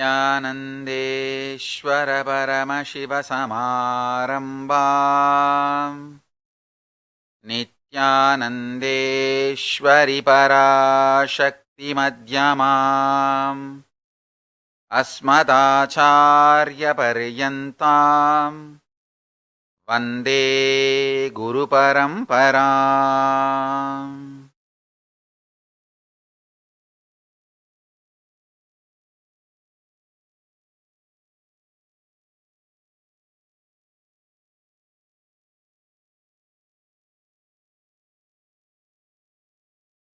नित्यानन्देश्वर परमशिवसमारम्भाम् नित्यानन्देश्वरि पराशक्तिमध्यमाम् अस्मदाचार्यपर्यन्ताम् वन्दे गुरुपरम्पराम्.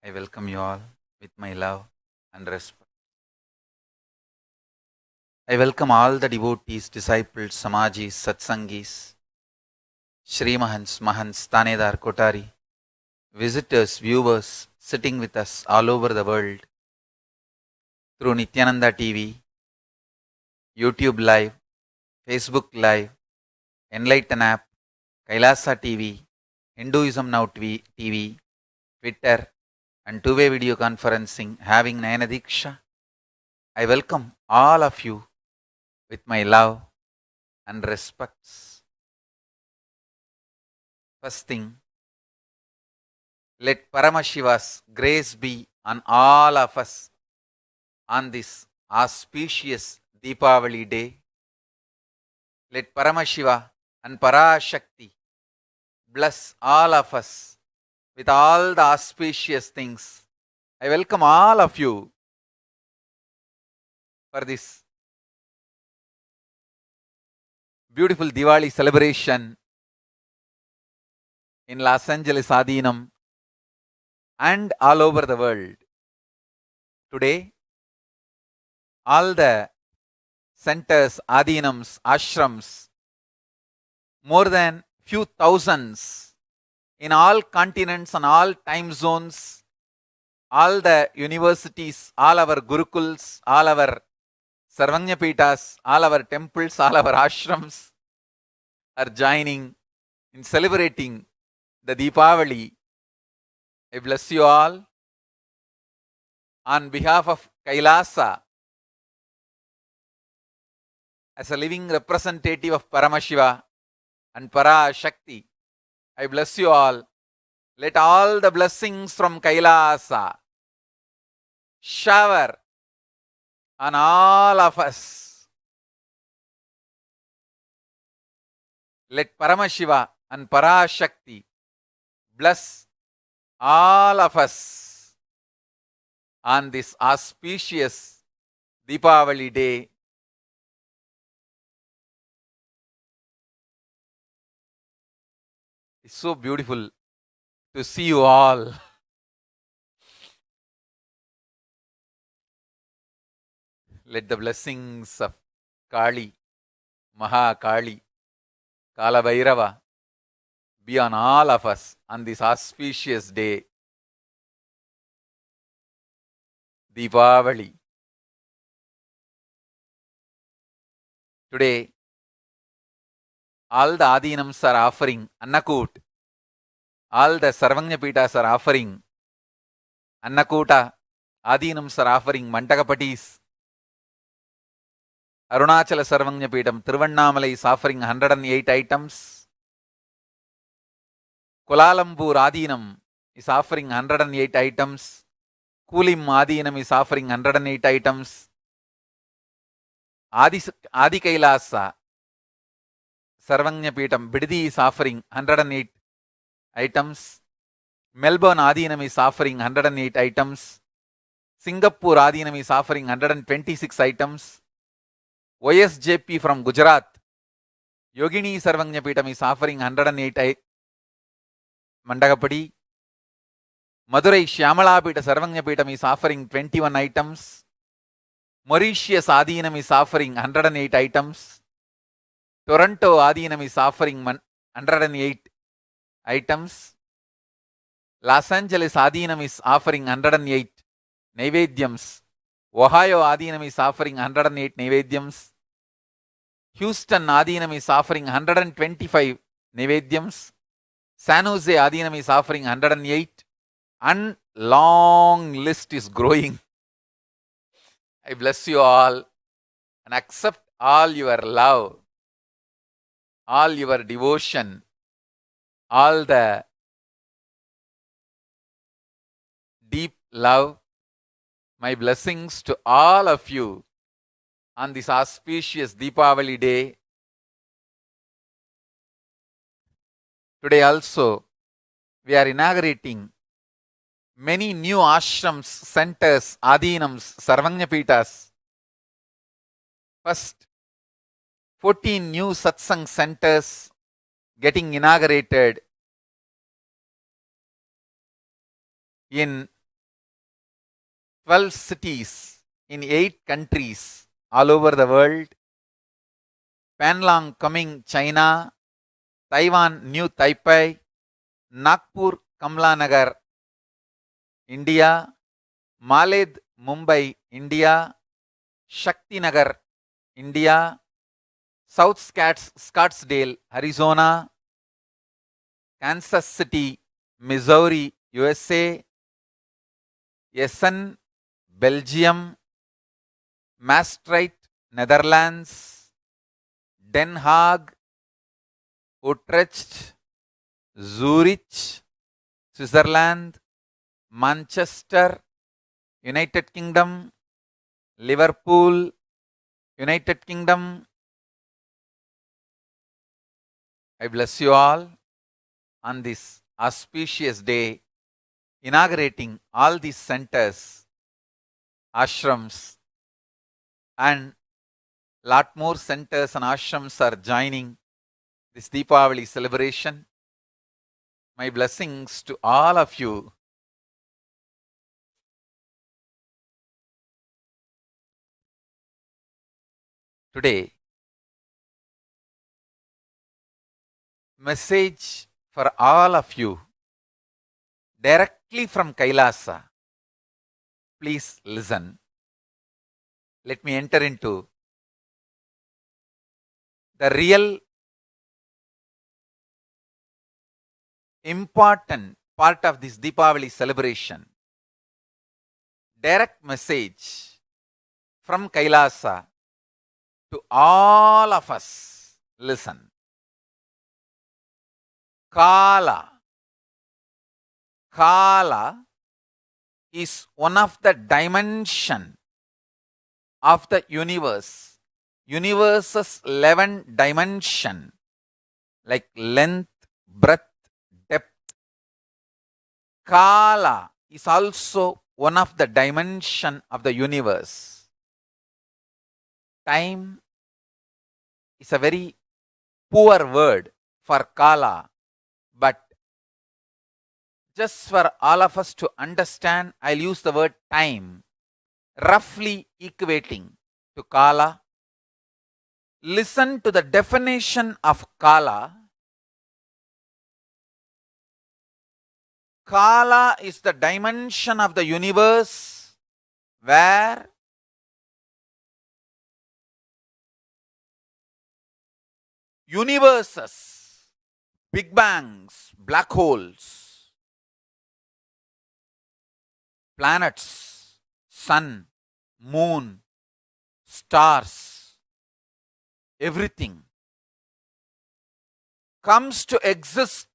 I welcome you all with my love and respect. I welcome all the devotees, disciples, Samajis, Satsangis, Shrimahans, Mahants, Tanedar, Kotari, visitors, viewers sitting with us all over the world through Nityananda TV, YouTube Live, Facebook Live, Enlighten app, Kailasa TV, Hinduism Now TV, Twitter, and two-way video conferencing having Nayana Diksha. I welcome all of you with my love and respects. First thing, let Paramashiva's grace be on all of us on this auspicious Deepavali day. Let Paramashiva and Parashakti bless all of us with all the auspicious things. I welcome all of you for this beautiful Diwali celebration in Los Angeles Adhinam and all over the world. Today, all the centers, Adhinams, ashrams, more than few thousands in all continents and all time zones, all the universities, all our gurukuls, all our Sarvagnapitas, all our temples, all our ashrams are joining in celebrating the Deepavali. I bless you all. On behalf of Kailasa, as a living representative of Paramashiva and Parashakti, I bless you all. Let all the blessings from Kailasa shower on all of us. Let Paramashiva and Parashakti bless all of us on this auspicious Deepavali day. It's so beautiful to see you all. Let the blessings of Kali, Maha Kali, Kala Bhairava be on all of us on this auspicious day, Deepavali. Today, all the Adhinams are offering Annakut. All the Sarvagnapitas are offering Annakuta. Adhinams are offering Mantakapatis. Arunachala Sarvagnapitam, Tiruvannamalai is offering 108 items. Kulalambur Adhinam is offering 108 items. Kulim Adhinam is offering 108 items. Adi Kailasa Sarvagnapitam Biddi is offering 108 items. Melbourne Adhinam is offering 108 items. Singapore Adhinam is offering 126 items. OSJP from Gujarat, Yogini Sarvagnapitam is offering 108 Mandagapadi. Madurai Shyamalapita Sarvagnapitam is offering 21 items. Mauritius Adhinam is offering 108 items. Toronto Adhinam is offering 108 items. Los Angeles Adhinam is offering 108 Naivedyams. Ohio Adhinam is offering 108 Naivedyams. Houston Adhinam is offering 125 Naivedyams. San Jose Adhinam is offering 108. And long list is growing. I bless you all and accept all your love, all your devotion, all the deep love. My blessings to all of you on this auspicious Deepavali day. Today also, we are inaugurating many new ashrams, centers, adhinams, sarvagnapitas. First, 14 new satsang centers getting inaugurated in 12 cities in 8 countries all over the world. Panlong coming China, Taiwan New Taipei, Nagpur Kamlanagar India, Maled Mumbai India, Shakti Nagar India, South Scottsdale Arizona, Kansas City Missouri USA, Essen Belgium, Maastricht Netherlands, Den Haag, Utrecht, Zurich Switzerland, Manchester United Kingdom, Liverpool United Kingdom. I bless you all on this auspicious day, inaugurating all these centers, ashrams, and lot more centers and ashrams are joining this Deepavali celebration. My blessings to all of you. Today, message for all of you directly from Kailasa. Please listen. Let me enter into the real important part of this Deepavali celebration. Direct message from Kailasa to all of us. Listen. Kala. Kala is one of the dimension of the universe. Universe's 11 dimension, like length, breadth, depth. Kala is also one of the dimension of the universe. Time is a very poor word for Kala, but just for all of us to understand, I'll use the word time, roughly equating to Kala. Listen to the definition of Kala. Kala is the dimension of the universe where universes, big bangs, black holes, planets, sun, moon, stars, everything comes to exist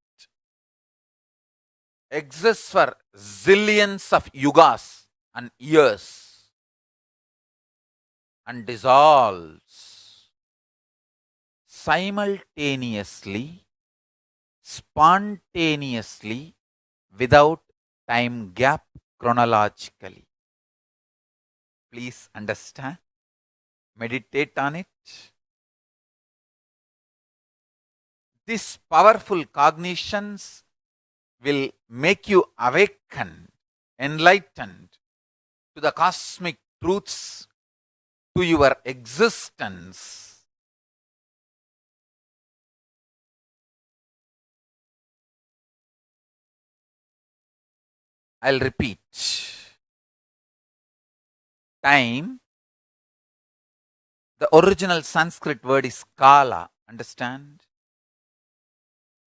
for zillions of yugas and years and dissolves simultaneously, spontaneously, without time gap chronologically. Please understand, meditate on it. These powerful cognitions will make you awakened, enlightened to the cosmic truths, to your existence. I'll repeat. Time, the original Sanskrit word is kala. Understand?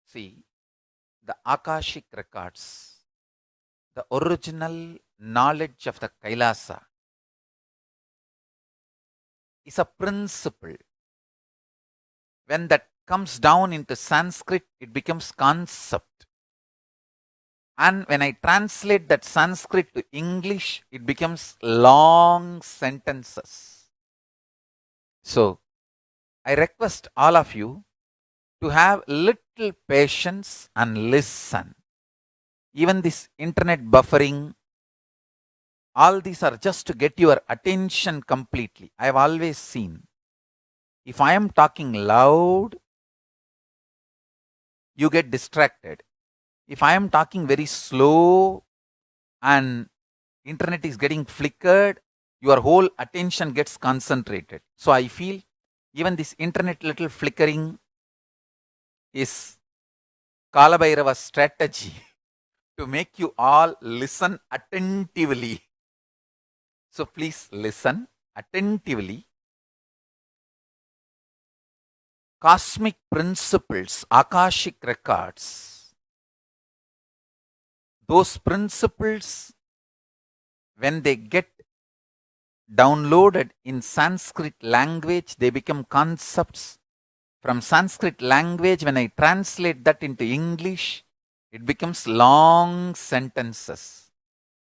See, the Akashic records, the original knowledge of the Kailasa is a principle. When that comes down into Sanskrit, it becomes concept. And when I translate that Sanskrit to English, it becomes long sentences. So, I request all of you to have little patience and listen. Even this internet buffering, all these are just to get your attention completely. I have always seen, if I am talking loud, you get distracted. If I am talking very slow and internet is getting flickered, your whole attention gets concentrated. So I feel even this internet little flickering is Kalabhairava's strategy to make you all listen attentively. So please listen attentively. Cosmic principles, Akashic records, those principles, when they get downloaded in Sanskrit language, they become concepts. From Sanskrit language, when I translate that into English, it becomes long sentences.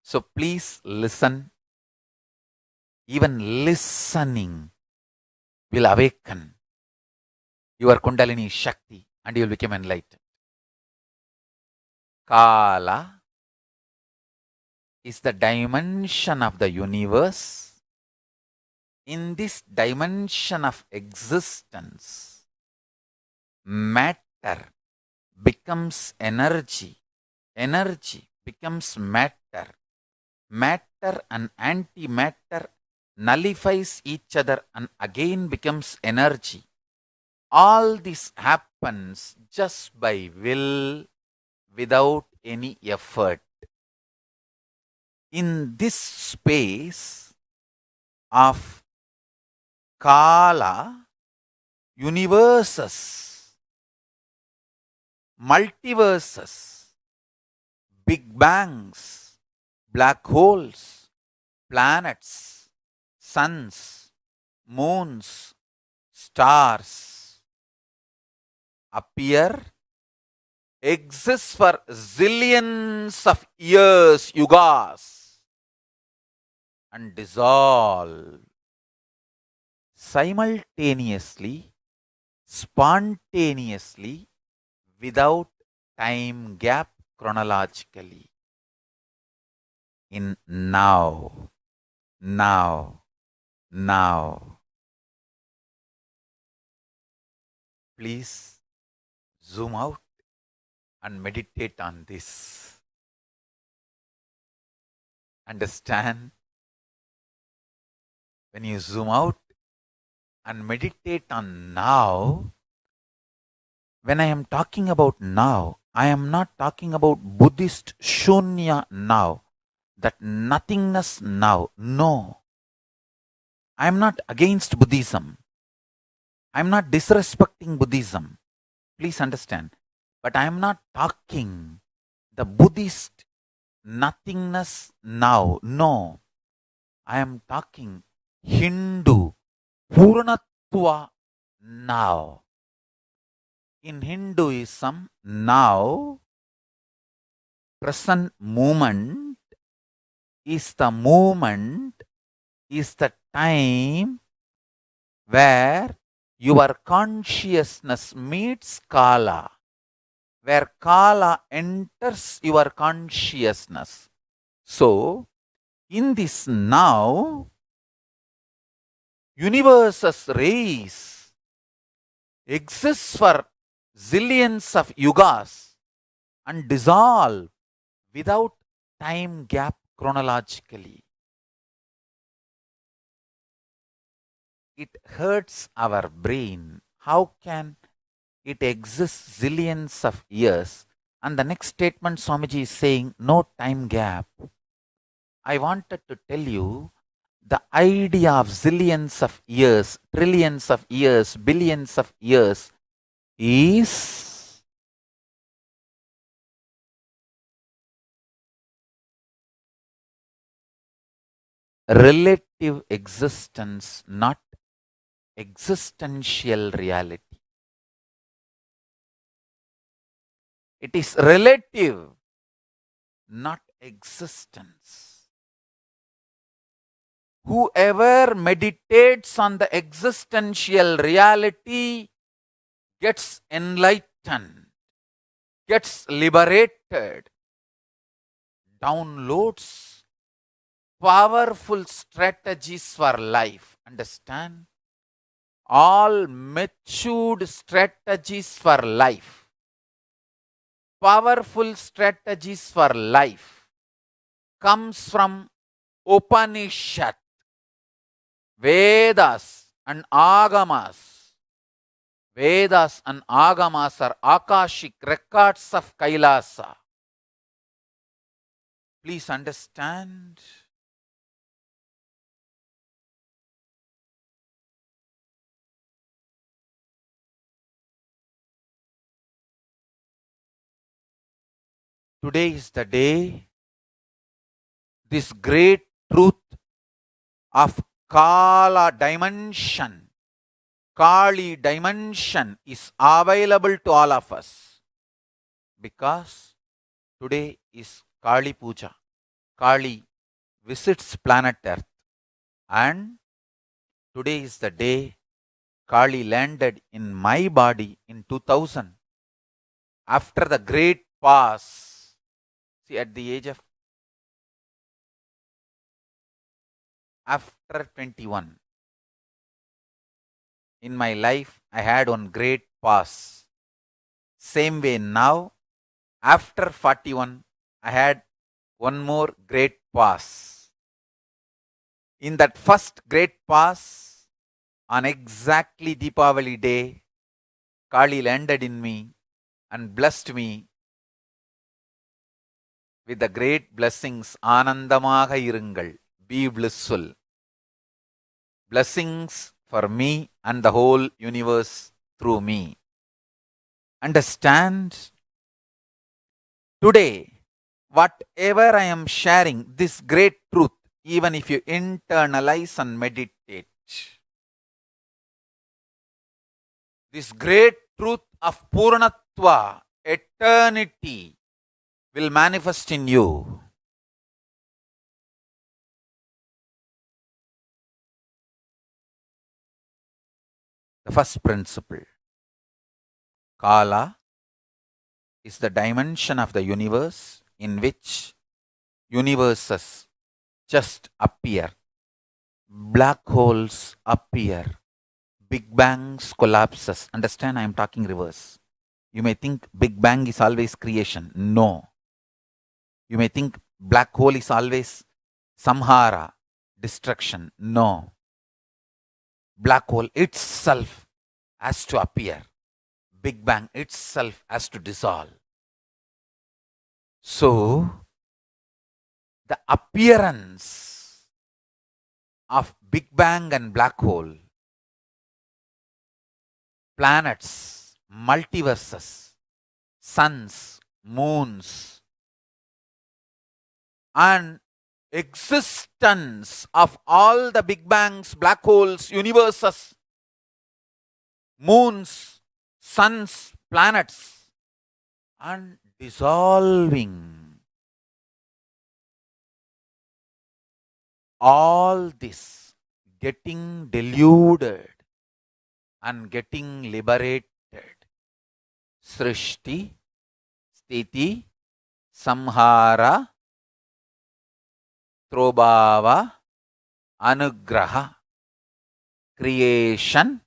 So please listen. Even listening will awaken your Kundalini Shakti and you will become enlightened. Kala is the dimension of the universe. In this dimension of existence, matter becomes energy. Energy becomes matter. Matter and antimatter nullifies each other and again becomes energy. All this happens just by will, without any effort. In this space of Kala, universes, multiverses, big bangs, black holes, planets, suns, moons, stars appear, exist for zillions of years, yugas, and dissolve simultaneously, spontaneously, without time gap chronologically. In now, now, now. Please zoom out and meditate on this. Understand? When you zoom out and meditate on now, when I am talking about now, I am not talking about Buddhist Shunya now, that nothingness now. No. I am not against Buddhism. I am not disrespecting Buddhism. Please understand. But I am not talking the Buddhist nothingness now. No. I am talking Hindu Purnatva now. In Hinduism, now, present moment is the time where your consciousness meets Kala, where Kala enters your consciousness. So, in this now, universe's race exists for zillions of yugas and dissolve without time gap chronologically. It hurts our brain. How can it exist zillions of years? And the next statement Swamiji is saying, no time gap. I wanted to tell you the idea of zillions of years, trillions of years, billions of years is relative existence, not existential reality. It is relative, not existence. Whoever meditates on the existential reality gets enlightened, gets liberated, downloads powerful strategies for life. Understand? All matured strategies for life, powerful strategies for life comes from Upanishad, Vedas and Agamas. Vedas and Agamas are Akashic records of Kailasa. Please understand. Today is the day this great truth of Kala dimension, Kali dimension is available to all of us because today is Kali Puja. Kali visits planet Earth, and today is the day Kali landed in my body in 2000 after the great pause. See, at the age of after 21 in my life, I had one great pause. Same way now, after 41, I had one more great pause. In that first great pause, on exactly Deepavali day, Kali landed in me and blessed me with the great blessings. Anandamaga irungal. Be blissful. Blessings for me and the whole universe through me. Understand? Today, whatever I am sharing, this great truth, even if you internalize and meditate, this great truth of Purnatva, eternity, will manifest in you. The first principle, Kala, is the dimension of the universe in which universes just appear. Black holes appear. Big bangs collapses. Understand, I am talking reverse. You may think Big Bang is always creation. No. You may think black hole is always samhara, destruction. No. Black hole itself has to appear. Big Bang itself has to dissolve. So, the appearance of Big Bang and black hole, planets, multiverses, suns, moons, and existence of all the Big Bangs, black holes, universes, moons, suns, planets, and dissolving. All this getting deluded and getting liberated. Srishti, Sthiti, Samhara, Trobhava, Anugraha, creation,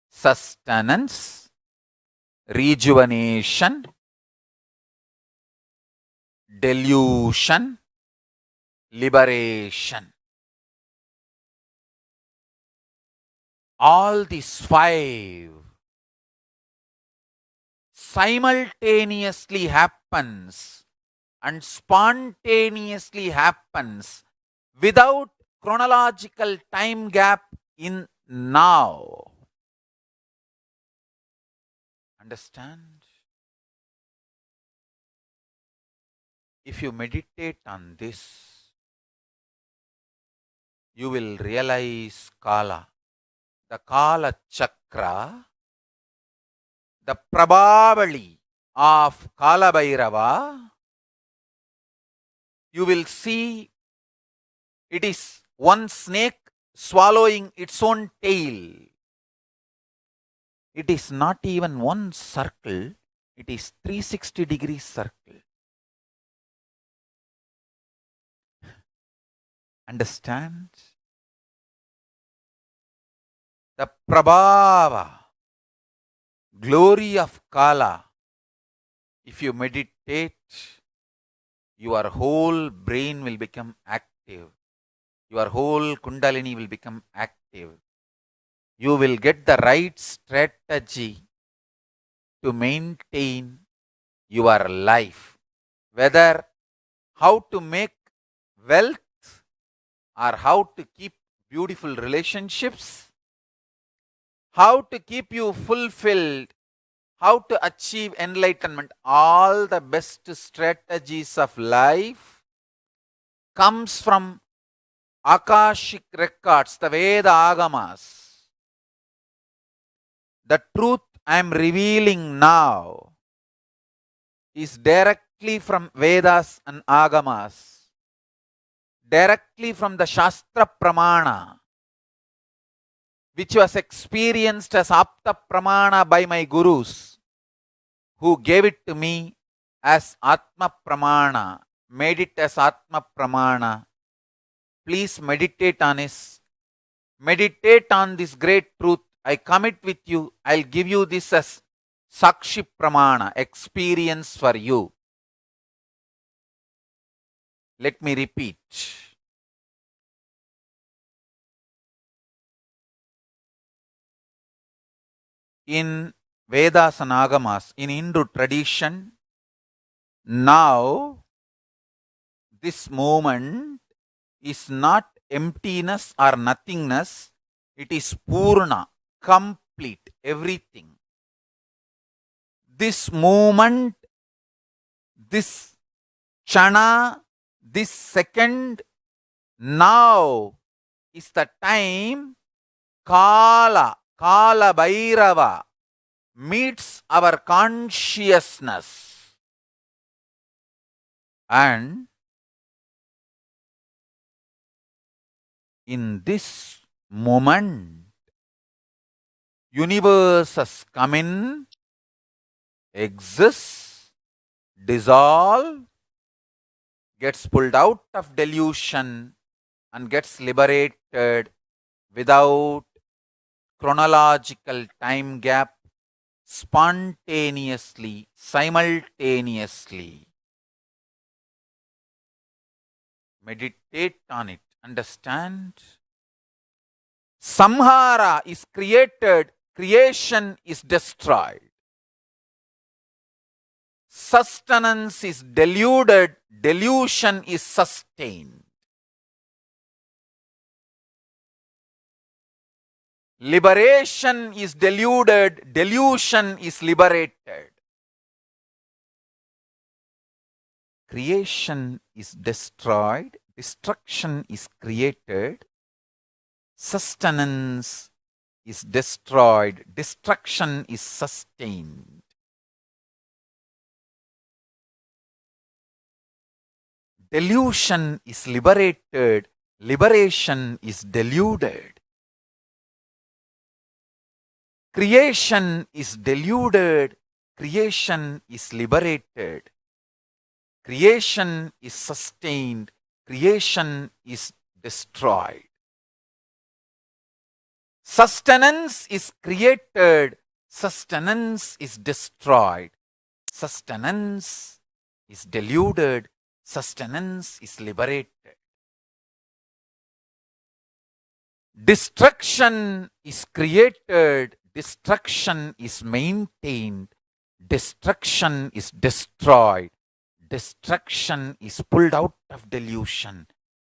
sustenance, rejuvenation, delusion, liberation. All these five simultaneously happens and spontaneously happens without chronological time gap in now. Understand? If you meditate on this, you will realize Kala. the Kala Chakra, the Prabhavali of Kala Bhairava, you will see it is one snake swallowing its own tail. It is not even one circle, it is 360-degree circle. Understand? The Prabhava, glory of Kala. If you meditate, your whole brain will become active. Your whole Kundalini will become active. You will get the right strategy to maintain your life. Whether how to make wealth or how to keep beautiful relationships, how to keep you fulfilled, how to achieve enlightenment, all the best strategies of life comes from Akashic records, the Veda Agamas. The truth I am revealing now is directly from Vedas and Agamas, directly from the Shastra Pramana, which was experienced as Apta Pramana by my gurus, who gave it to me as Atma Pramana, made it as Atma Pramana. Please meditate on this. Meditate on this great truth. I commit with you, I'll give you this as Sakshi Pramana, experience for you. Let me repeat. In Vedas and Agamas, in Hindu tradition, now this moment is not emptiness or nothingness, it is Purna, complete, everything. This moment, this Chana, this second, now is the time Kala Bhairava meets our consciousness. And in this moment, universes come in, exists, dissolve, gets pulled out of delusion and gets liberated without chronological time gap, spontaneously, simultaneously. Meditate on it. Understand? Samhara is created, creation is destroyed. Sustenance is deluded, delusion is sustained. Liberation is deluded, delusion is liberated. Creation is destroyed, destruction is created. Sustenance is destroyed, destruction is sustained. Delusion is liberated, liberation is deluded. Creation is deluded, creation is liberated. Creation is sustained, creation is destroyed. Sustenance is created, sustenance is destroyed. Sustenance is deluded, sustenance is liberated. Destruction is created, destruction is maintained, destruction is destroyed, destruction is pulled out of delusion,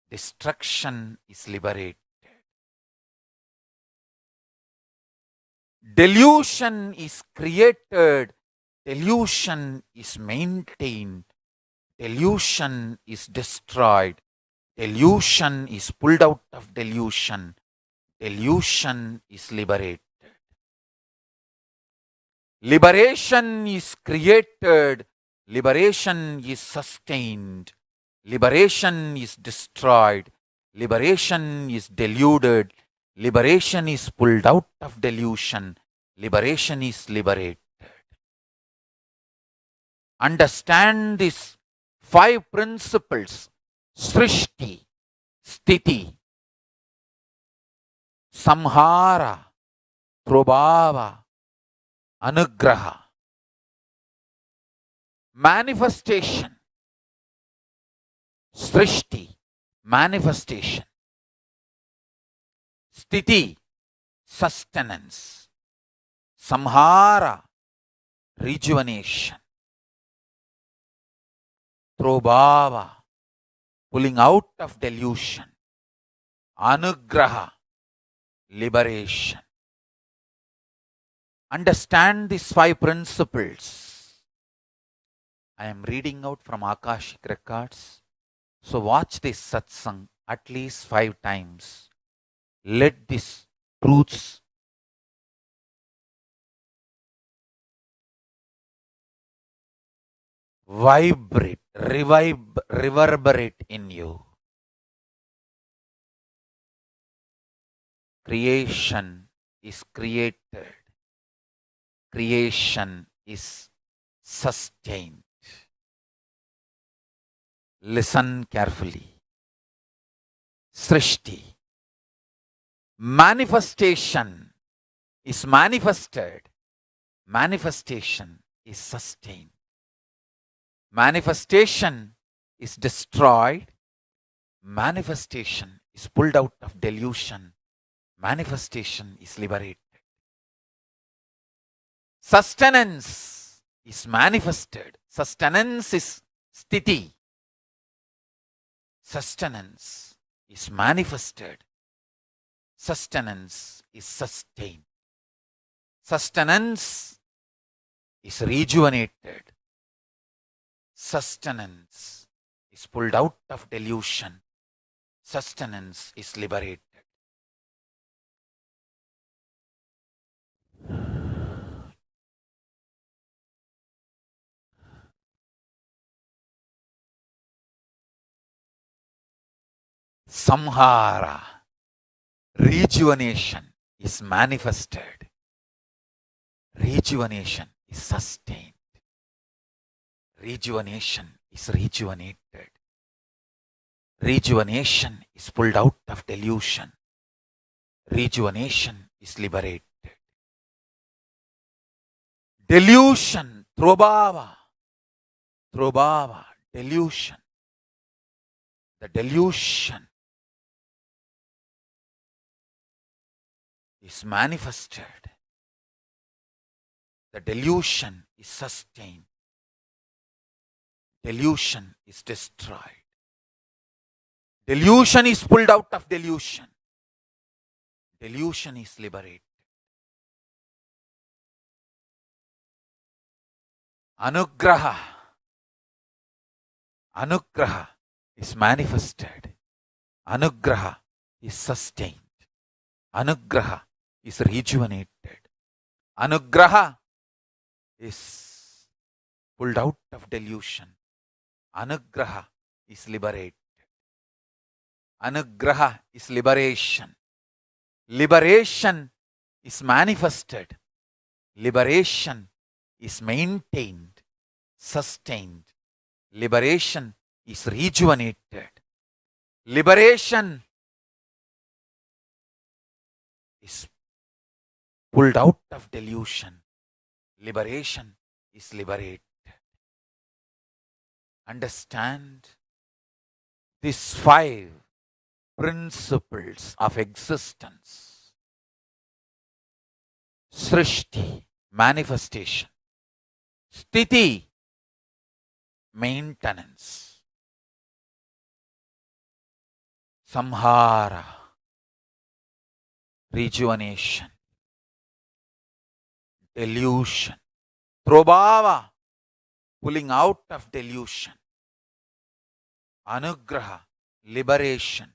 destruction is liberated. Delusion is created, delusion is maintained, delusion is destroyed, delusion is pulled out of delusion, delusion is liberated. Liberation is created, liberation is sustained, liberation is destroyed, liberation is deluded, liberation is pulled out of delusion, liberation is liberated. Understand these 5 principles: Srishti, Sthiti, Samhara, Prabhava, Anugraha. Manifestation. Srishti, manifestation. Sthiti, sustenance. Samhara, rejuvenation. Prabhava, pulling out of delusion. Anugraha, liberation. Understand these 5 principles. I am reading out from Akashic records. So watch this satsang at least 5 times. Let these truths vibrate, reverberate in you. Creation is created. Creation is sustained. Listen carefully. Srishti. Manifestation is manifested. Manifestation is sustained. Manifestation is destroyed. Manifestation is pulled out of delusion. Manifestation is liberated. Sustenance is manifested. Sustenance is sthiti. Sustenance is manifested. Sustenance is sustained. Sustenance is rejuvenated. Sustenance is pulled out of delusion. Sustenance is liberated. Samhara, rejuvenation is manifested. Rejuvenation is sustained. Rejuvenation is rejuvenated. Rejuvenation is pulled out of delusion. Rejuvenation is liberated. Delusion, Prabhava, delusion. The delusion is manifested. The delusion is sustained. Delusion is destroyed. Delusion is pulled out of delusion. Delusion is liberated. Anugraha. Anugraha is manifested. Anugraha is sustained. Anugraha is rejuvenated. Anugraha is pulled out of delusion. Anugraha is liberated. Anugraha is liberation. Liberation is manifested. Liberation is maintained, sustained. Liberation is rejuvenated. Liberation is pulled out of delusion. Liberation is liberated. Understand these 5 principles of existence. Srishti, manifestation. Sthiti, maintenance. Samhara, rejuvenation. Delusion. Prabhava, pulling out of delusion. Anugraha, liberation.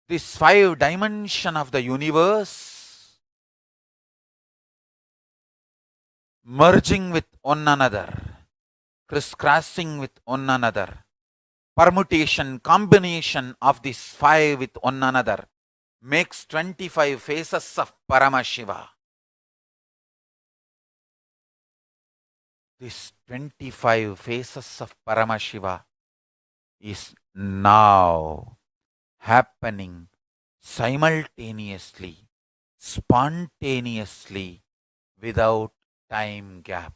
this 5 dimension of the universe merging with one another, crisscrossing with one another, permutation, combination of these 5 with one another makes 25 faces of Paramashiva. This 25 faces of Paramashiva is now happening simultaneously, spontaneously, without time gap.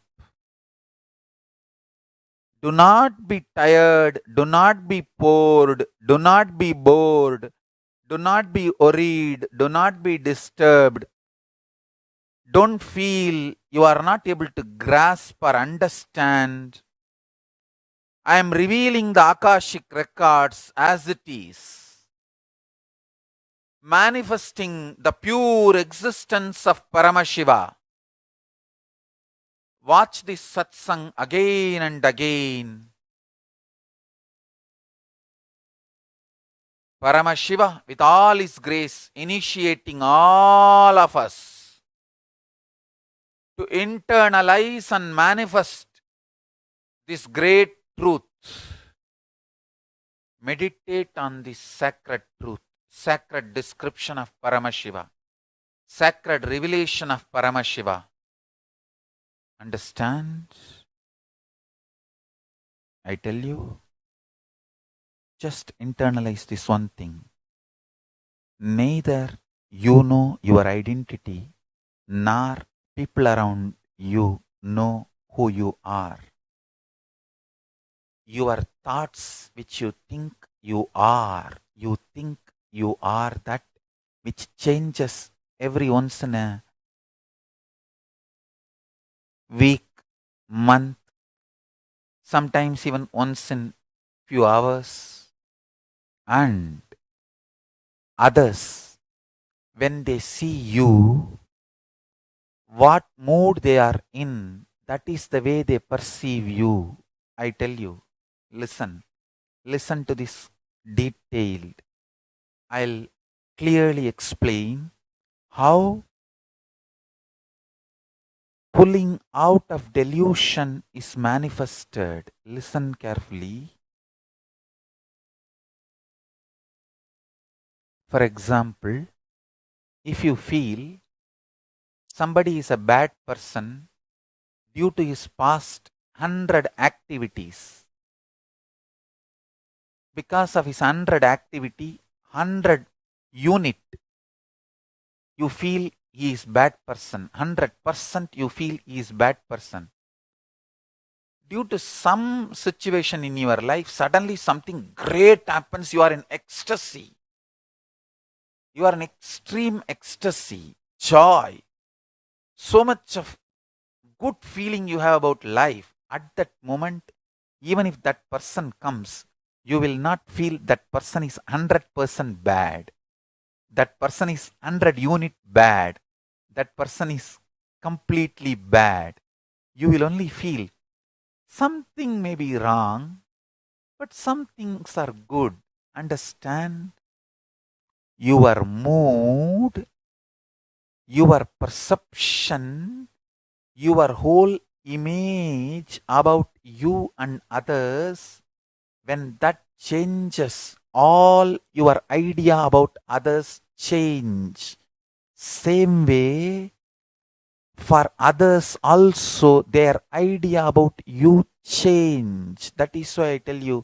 Do not be tired, do not be bored, do not be bored, do not be worried, do not be disturbed. Don't feel you are not able to grasp or understand. I am revealing the Akashic records as it is, manifesting the pure existence of Paramashiva. Watch this satsang again and again. Paramashiva, with all his grace, initiating all of us to internalize and manifest this great truth. Meditate on this sacred truth, sacred description of Paramashiva, sacred revelation of Paramashiva. Understand? I tell you, just internalize this one thing. Neither you know your identity, nor people around you know who you are. Your thoughts which you think you are that which changes every once in a week, month, sometimes even once in few hours. And others, when they see you, what mood they are in, that is the way they perceive you. I tell you, listen to this detailed. I'll clearly explain how pulling out of delusion is manifested. Listen carefully. For example, if you feel somebody is a bad person due to his past 100 activities, because of his 100 activity, 100 unit, you feel he is bad person. 100% you feel he is bad person. Due to some situation in your life, suddenly something great happens. You are in ecstasy. You are in extreme ecstasy, joy. So much of good feeling you have about life. At that moment, even if that person comes, you will not feel that person is 100% bad. That person is 100 unit bad. That person is completely bad. You will only feel something may be wrong, but some things are good. Understand? Your mood, your perception, your whole image about you and others, when that changes, all your idea about others change. Same way, for others also, their idea about you change. That is why I tell you,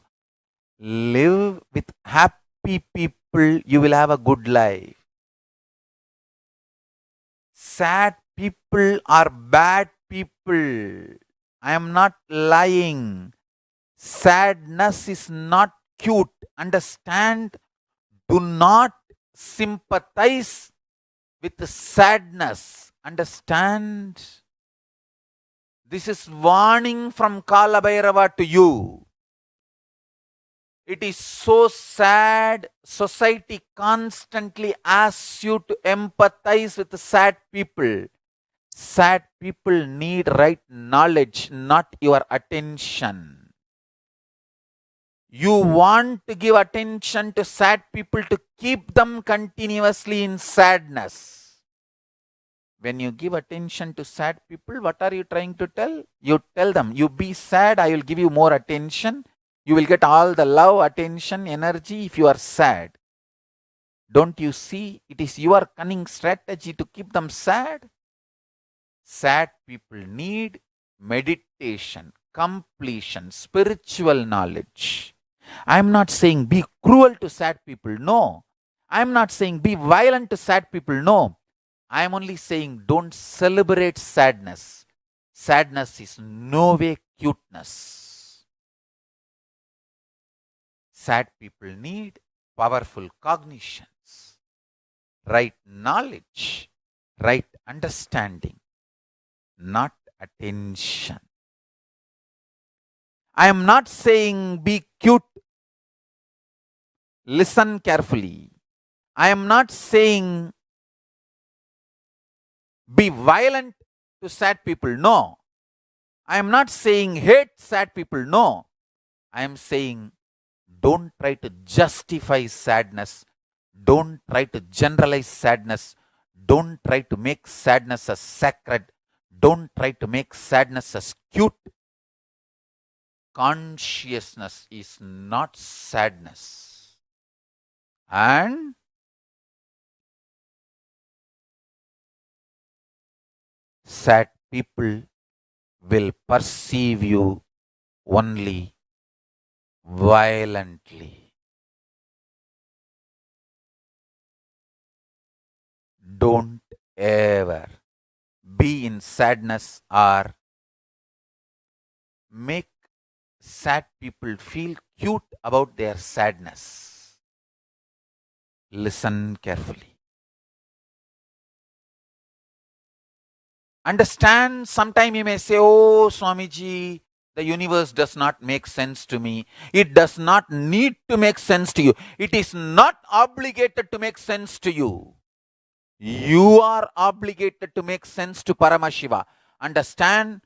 live with happy people, you will have a good life. Sad people are bad people. I am not lying. Sadness is not cute. Understand? Do not sympathize with sadness. Understand? This is warning from Kala Bhairava to you. It is so sad. Society constantly asks you to empathize with the sad people. Sad people need right knowledge, not your attention. You want to give attention to sad people to keep them continuously in sadness. When you give attention to sad people, what are you trying to tell? You tell them, you be sad, I will give you more attention. You will get all the love, attention, energy if you are sad. Don't you see? It is your cunning strategy to keep them sad. Sad people need meditation, completion, spiritual knowledge. I am not saying be cruel to sad people. No. I am not saying be violent to sad people. No. I am only saying don't celebrate sadness. Sadness is no way cuteness. Sad people need powerful cognitions, right knowledge, right understanding, not attention. I am not saying be cute. Listen carefully. I am not saying be violent to sad people. No. I am not saying hate sad people. No. I am saying don't try to justify sadness. Don't try to generalize sadness. Don't try to make sadness as sacred. Don't try to make sadness as cute. Consciousness is not sadness. And sad people will perceive you only violently. Don't ever be in sadness or make sad people feel cute about their sadness. Listen carefully. Understand, sometime you may say, oh Swamiji, the universe does not make sense to me. It does not need to make sense to you. It is not obligated to make sense to you. You are obligated to make sense to Paramashiva. Understand,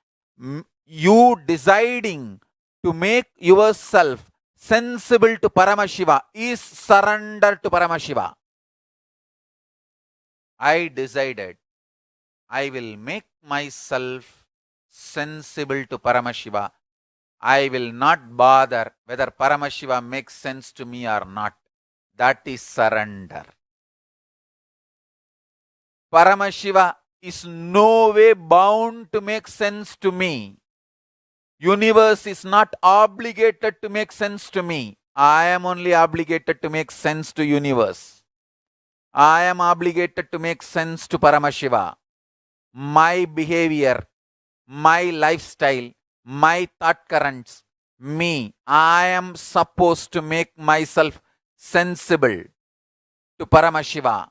you deciding to make yourself sensible to Paramashiva is surrender to Paramashiva. I decided I will make myself sensible to Paramashiva. I will not bother whether Paramashiva makes sense to me or not. That is surrender. Paramashiva is no way bound to make sense to me. Universe is not obligated to make sense to me. I am only obligated to make sense to universe. I am obligated to make sense to Paramashiva. My behavior, my lifestyle, my thought currents, me, I am supposed to make myself sensible to Paramashiva.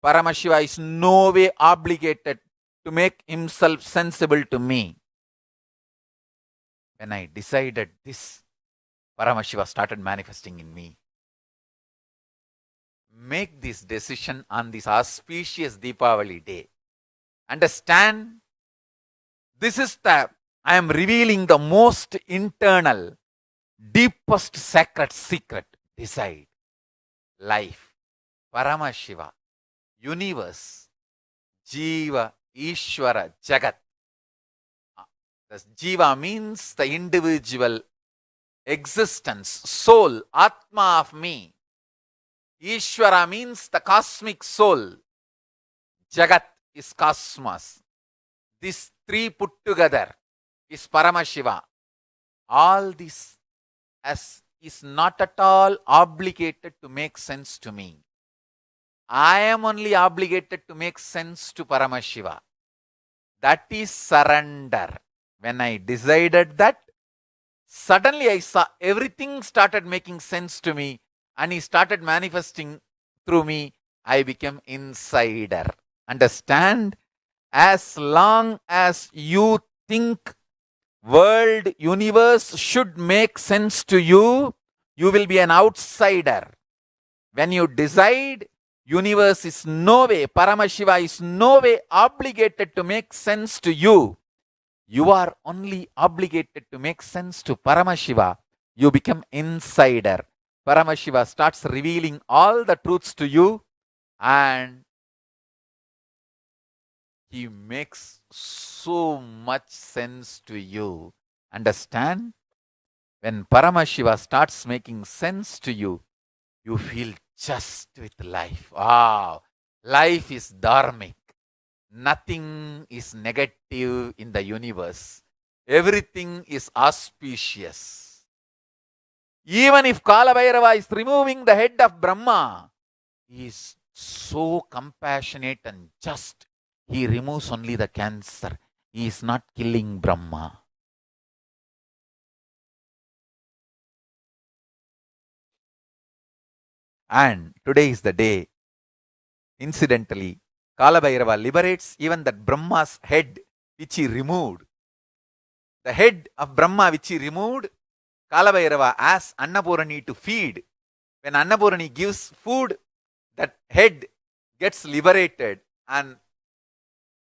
Paramashiva is no way obligated to make himself sensible to me. When I decided this, Paramashiva started manifesting in me. Make this decision on this auspicious Deepavali day. Understand, this is I am revealing the most internal, deepest sacred secret. Decide. Life, Paramashiva, universe, Jiva, Ishvara, Jagat. The Jiva means the individual existence, soul, Atma of me. Ishvara means the cosmic soul. Jagat is cosmos. These three put together is Paramashiva. All this is not at all obligated to make sense to me. I am only obligated to make sense to Paramashiva. That is surrender. When I decided that, suddenly I saw everything started making sense to me and he started manifesting through me. I became insider. Understand? As long as you think world, universe should make sense to you, you will be an outsider. When you decide, universe is no way, Paramashiva is no way obligated to make sense to you. You are only obligated to make sense to Paramashiva. you become insider. Paramashiva starts revealing all the truths to you, and he makes so much sense to you. Understand? When Paramashiva starts making sense to you, you feel just with life. Wow, life is dharmic. Nothing is negative in the universe. Everything is auspicious. Even if Kala Bhairava is removing the head of Brahma, he is so compassionate and just. He removes only the cancer. He is not killing Brahma. And today is the day. Incidentally, Kala Bhairava liberates even that Brahma's head which he removed. The head of Brahma which he removed, Kala Bhairava asks Annapurani to feed. When Annapurani gives food, that head gets liberated and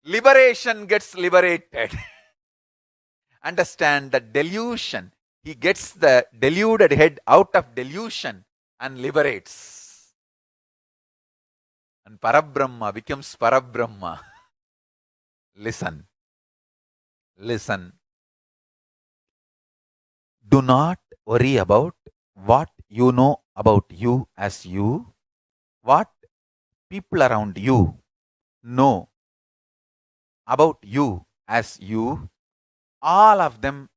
liberation gets liberated. Understand the delusion. He gets the deluded head out of delusion and liberates. And Parabrahma becomes Parabrahma. Listen. Listen. Do not worry about what you know about you as you, what people around you know about you as you. All of them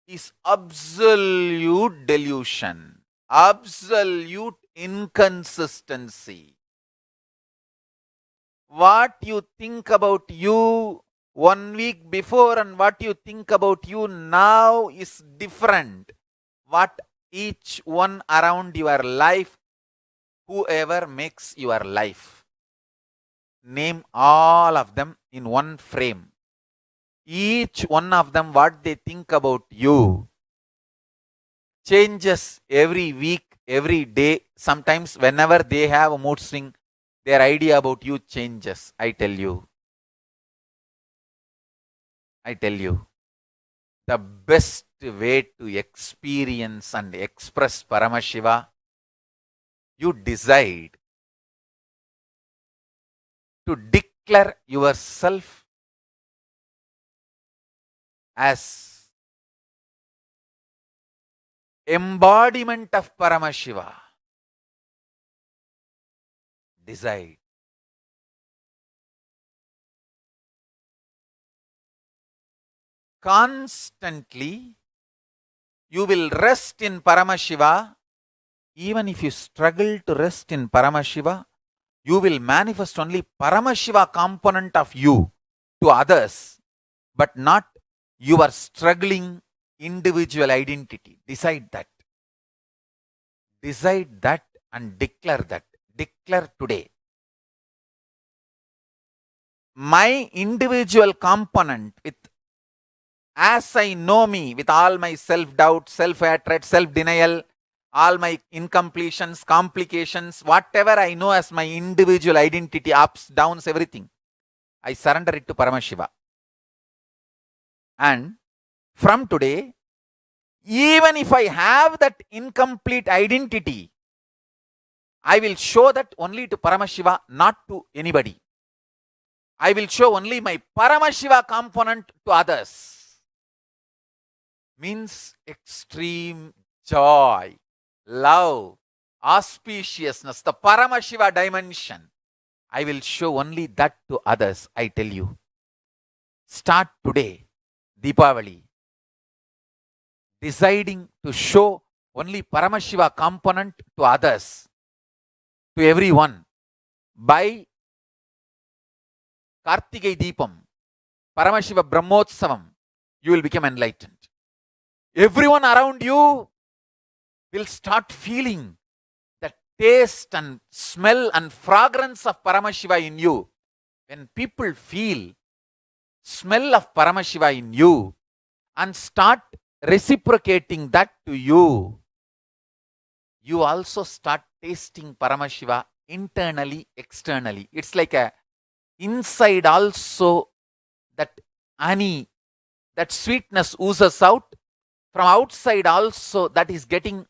is absolute delusion, absolute inconsistency. What you think about you 1 week before and what you think about you now is different. What each one around your life, whoever makes your life, name all of them in one frame. Each one of them, what they think about you, changes every week, every day. Sometimes whenever they have a mood swing, their idea about you changes. I tell you. The best way to experience and express Paramashiva, you decide to declare yourself as embodiment of Paramashiva. Decide. Constantly, you will rest in Paramashiva. Even if you struggle to rest in Paramashiva, you will manifest only Paramashiva component of you to others, but not your struggling individual identity. Decide that. Decide that and declare that. Declare today. My individual component, with as I know me, with all my self-doubt, self-hatred, self-denial, all my incompletions, complications, whatever I know as my individual identity, ups, downs, everything, I surrender it to Paramashiva. And from today, even if I have that incomplete identity, I will show that only to Paramashiva, not to anybody. I will show only my Paramashiva component to others. Means extreme joy, love, auspiciousness, the Paramashiva dimension. I will show only that to others, I tell you. Start today, Deepavali, deciding to show only Paramashiva component to others, to everyone. By Kartigai Deepam, Paramashiva Brahmotsavam, you will become enlightened. Everyone around you will start feeling the taste and smell and fragrance of Paramashiva in you. When people feel smell of Paramashiva in you and start reciprocating that to you, you also start tasting Paramashiva internally, externally. It's like a inside also, that honey, that sweetness oozes out, From outside also that is getting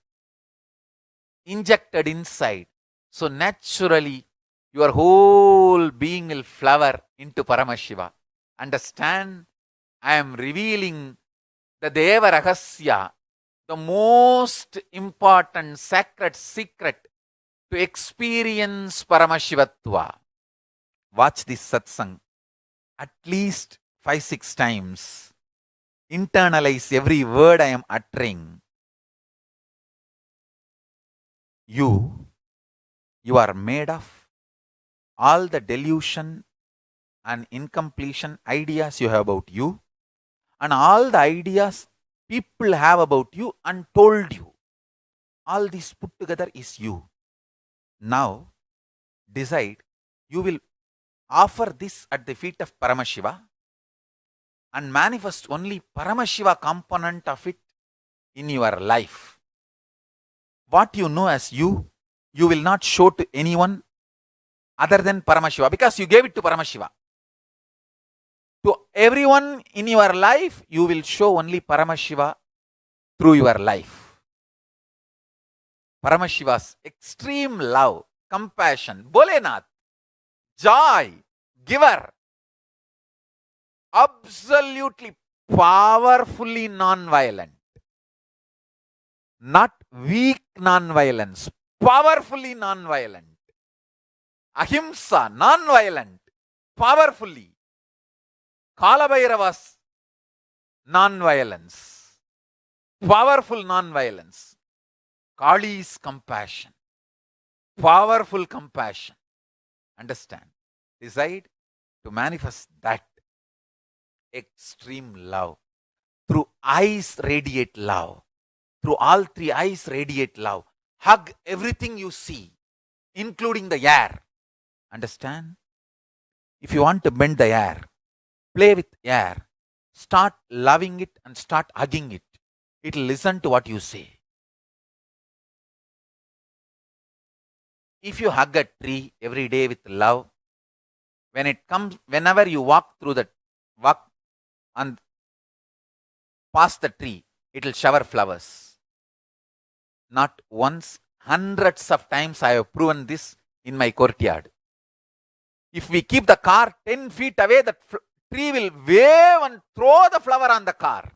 injected inside. So naturally your whole being will flower into Paramashiva. Understand? I am revealing the Deva Rahasya, the most important sacred secret to experience Paramashivatva. Watch this satsang at least 5-6 times. Internalize every word I am uttering. You are made of all the delusion and incompletion ideas you have about you, and all the ideas people have about you and told you. All this put together is you. Now, decide you will offer this at the feet of Paramashiva and manifest only Paramashiva component of it in your life. What you know as you will not show to anyone other than Paramashiva, because you gave it to Paramashiva. To everyone in your life, you will show only Paramashiva through your life. Paramashiva's extreme love, compassion, Bholenath, joy, giver, absolutely powerfully non-violent. Not weak non-violence, powerfully non-violent. Ahimsa, non-violent, powerfully. Kalabhairava's non-violence, powerful non-violence. Kali's compassion, powerful compassion. Understand? Decide to manifest that extreme love. Through eyes radiate love. Through all three eyes radiate love. Hug everything you see, including the air. Understand? If you want to bend the air, play with air. Start loving it and start hugging it. It will listen to what you say. If you hug a tree every day with love, whenever you walk and past the tree, it will shower flowers. Not once, hundreds of times I have proven this in my courtyard. If we keep the car 10 feet away, the tree will wave and throw the flower on the car.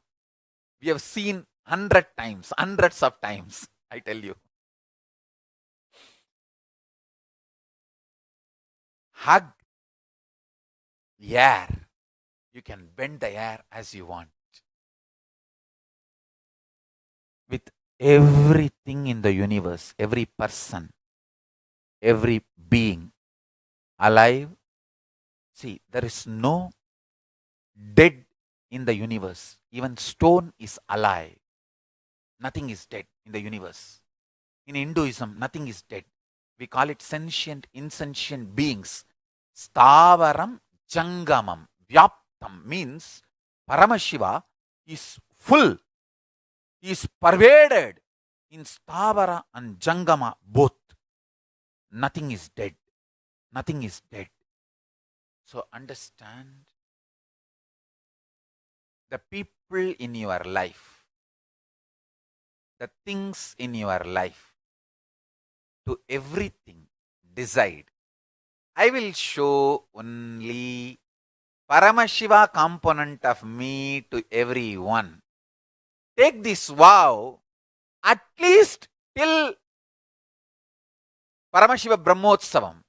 We have seen hundreds of times, I tell you. Hug air. You can bend the air as you want. With everything in the universe, every person, every being alive. See, there is no dead in the universe. Even stone is alive. Nothing is dead in the universe. In Hinduism, nothing is dead. We call it sentient, insentient beings. Stavaram Jangamam. Vyaptam means Paramashiva is full. He is pervaded in Stavara and Jangama both. Nothing is dead. Nothing is dead. So understand, the people in your life, the things in your life, to everything decide, I will show only Paramashiva component of me to everyone. Take this vow at least till Paramashiva Brahmotsavam,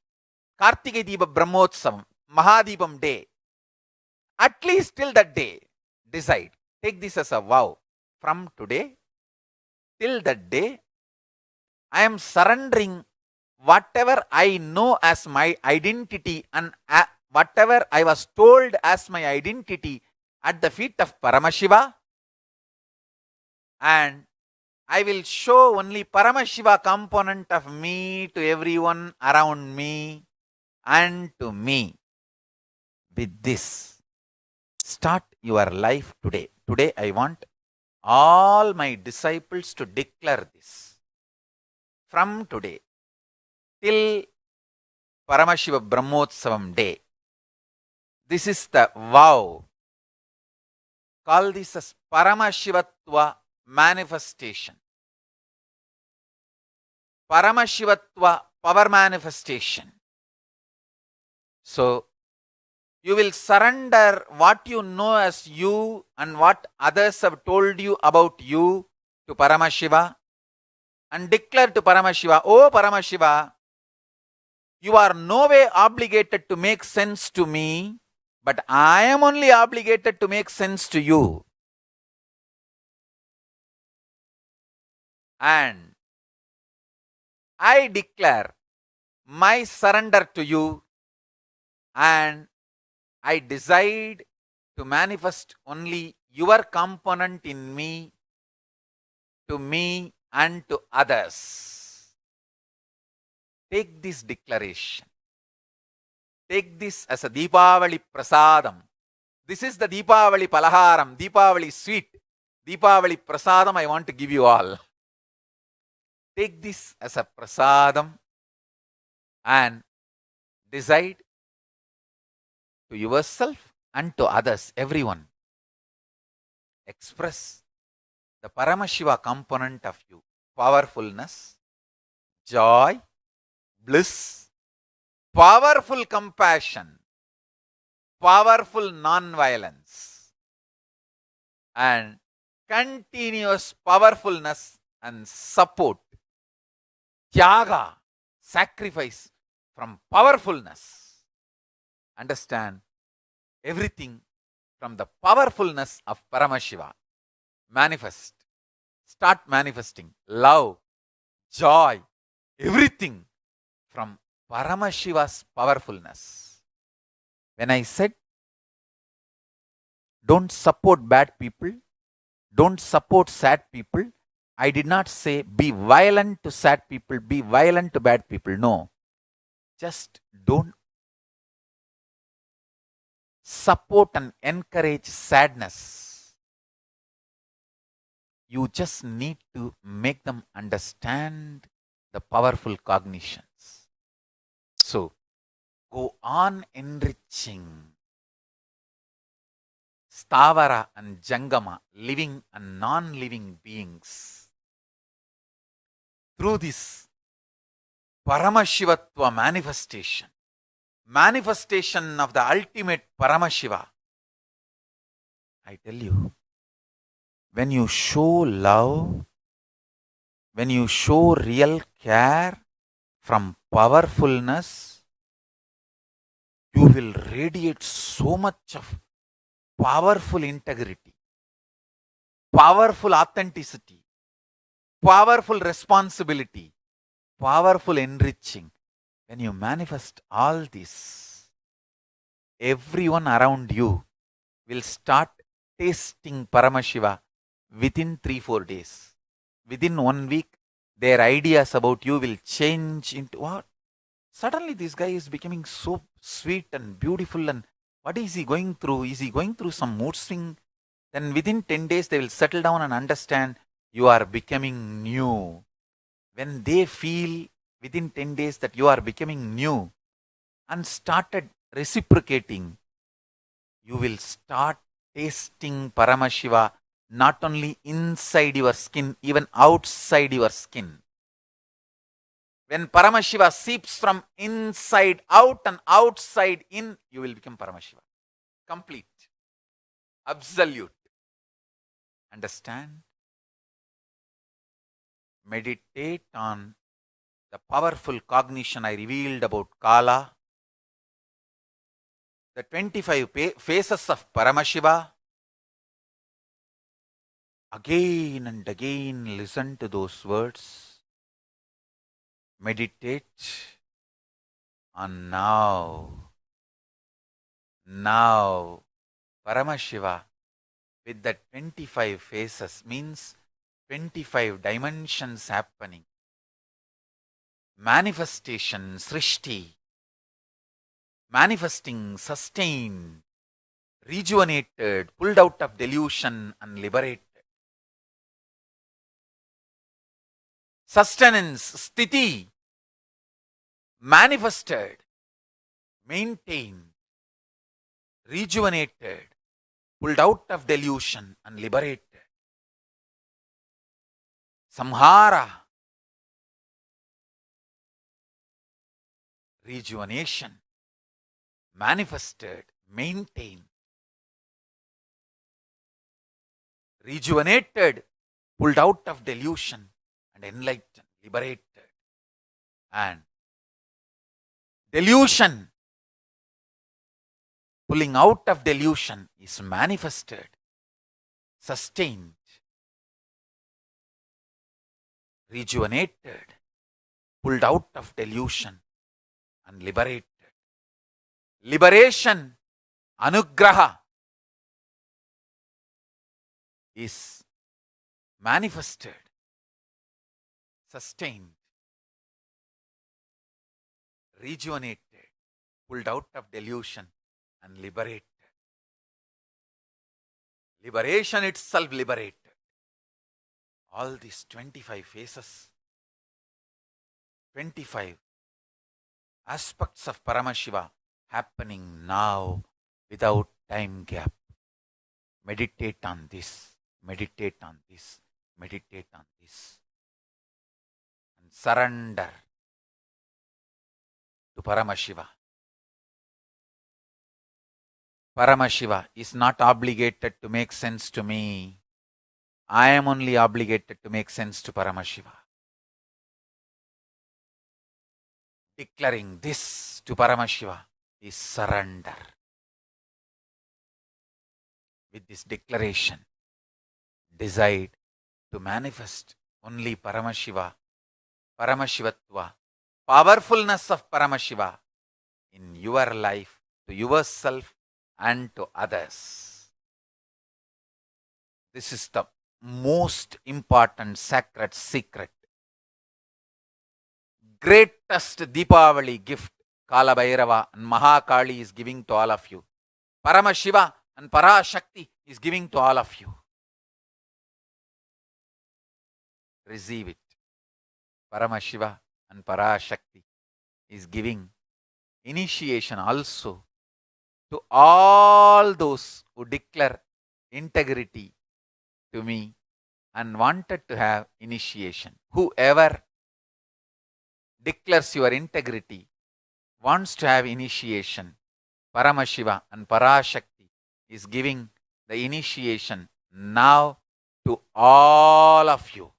Kartikeya Deepa Brahmotsavam, Mahadipam day. At least till that day, decide. Take this as a vow. From today till that day, I am surrendering whatever I know as my identity and whatever I was told as my identity at the feet of Paramashiva, and I will show only Paramashiva component of me to everyone around me and to me. With this, start your life today. Today I want all my disciples to declare this. From today till Paramashiva Brahmotsavam day, this is the vow. Call this as Paramashivatva manifestation. Paramashivatva, power manifestation. So, you will surrender what you know as you and what others have told you about you to Paramashiva and declare to Paramashiva, "Oh Paramashiva, you are no way obligated to make sense to me, but I am only obligated to make sense to you." And I declare my surrender to you, and I decide to manifest only your component in me, to me and to others. Take this declaration. Take this as a Deepavali Prasadam. This is the Deepavali Palaharam, Deepavali sweet, Deepavali Prasadam I want to give you all. Take this as a Prasadam and decide to yourself and to others, everyone. Express the Paramashiva component of you. Powerfulness, joy, bliss, powerful compassion, powerful non-violence, and continuous powerfulness and support, tyaga, sacrifice from powerfulness. Understand everything from the powerfulness of Paramashiva. Manifest. Start manifesting love, joy, everything from Paramashiva's powerfulness. When I said, don't support bad people, don't support sad people, I did not say be violent to sad people, be violent to bad people. No. Just don't support and encourage sadness. You just need to make them understand the powerful cognitions. So, go on enriching Stavara and Jangama, living and non-living beings, through this Paramashivatva manifestation, manifestation of the ultimate Paramashiva. I tell you, when you show love, when you show real care from powerfulness, you will radiate so much of powerful integrity, powerful authenticity, powerful responsibility, powerful enriching. When you manifest all this, everyone around you will start tasting Paramashiva within 3-4 days. Within 1 week, their ideas about you will change into what? Suddenly this guy is becoming so sweet and beautiful, and what is he going through? Is he going through some mood swing? Then within 10 days, they will settle down and understand you are becoming new. When they feel within 10 days that you are becoming new and started reciprocating, you will start tasting Paramashiva not only inside your skin, even outside your skin. When Paramashiva seeps from inside out and outside in, you will become Paramashiva. Complete. Absolute. Understand? Meditate on the powerful cognition I revealed about Kala, the 25 faces of Paramashiva. Again and again listen to those words. Meditate on now. Now, Paramashiva with the 25 faces means 25 dimensions happening. Manifestation, Srishti. Manifesting, sustained, rejuvenated, pulled out of delusion and liberated. Sustenance, Sthiti. Manifested, maintained, rejuvenated, pulled out of delusion and liberated. samhara, rejuvenation, manifested, maintained, rejuvenated, pulled out of delusion, and enlightened, liberated. And delusion, pulling out of delusion, is manifested, sustained, rejuvenated, pulled out of delusion, and liberated. Liberation, anugraha, is manifested, sustained, rejuvenated, pulled out of delusion, and liberated. Liberation itself liberated. All these 25 phases, 25 aspects of Paramashiva happening now without time gap. Meditate on this, meditate on this, meditate on this. And surrender to Paramashiva. Paramashiva is not obligated to make sense to me. I am only obligated to make sense to Paramashiva. Declaring this to Paramashiva is surrender. With this declaration, decide to manifest only Paramashiva, Paramashivatva, powerfulness of Paramashiva in your life, to yourself and to others. This is the most important sacred secret. Greatest Deepavali gift Kala Bhairava and Mahakali is giving to all of you. Paramashiva and Parashakti is giving to all of you. Receive it. Paramashiva and Parashakti is giving initiation also to all those who declare integrity to me and wanted to have initiation. Whoever declares your integrity wants to have initiation, Paramashiva and Parashakti is giving the initiation now to all of you.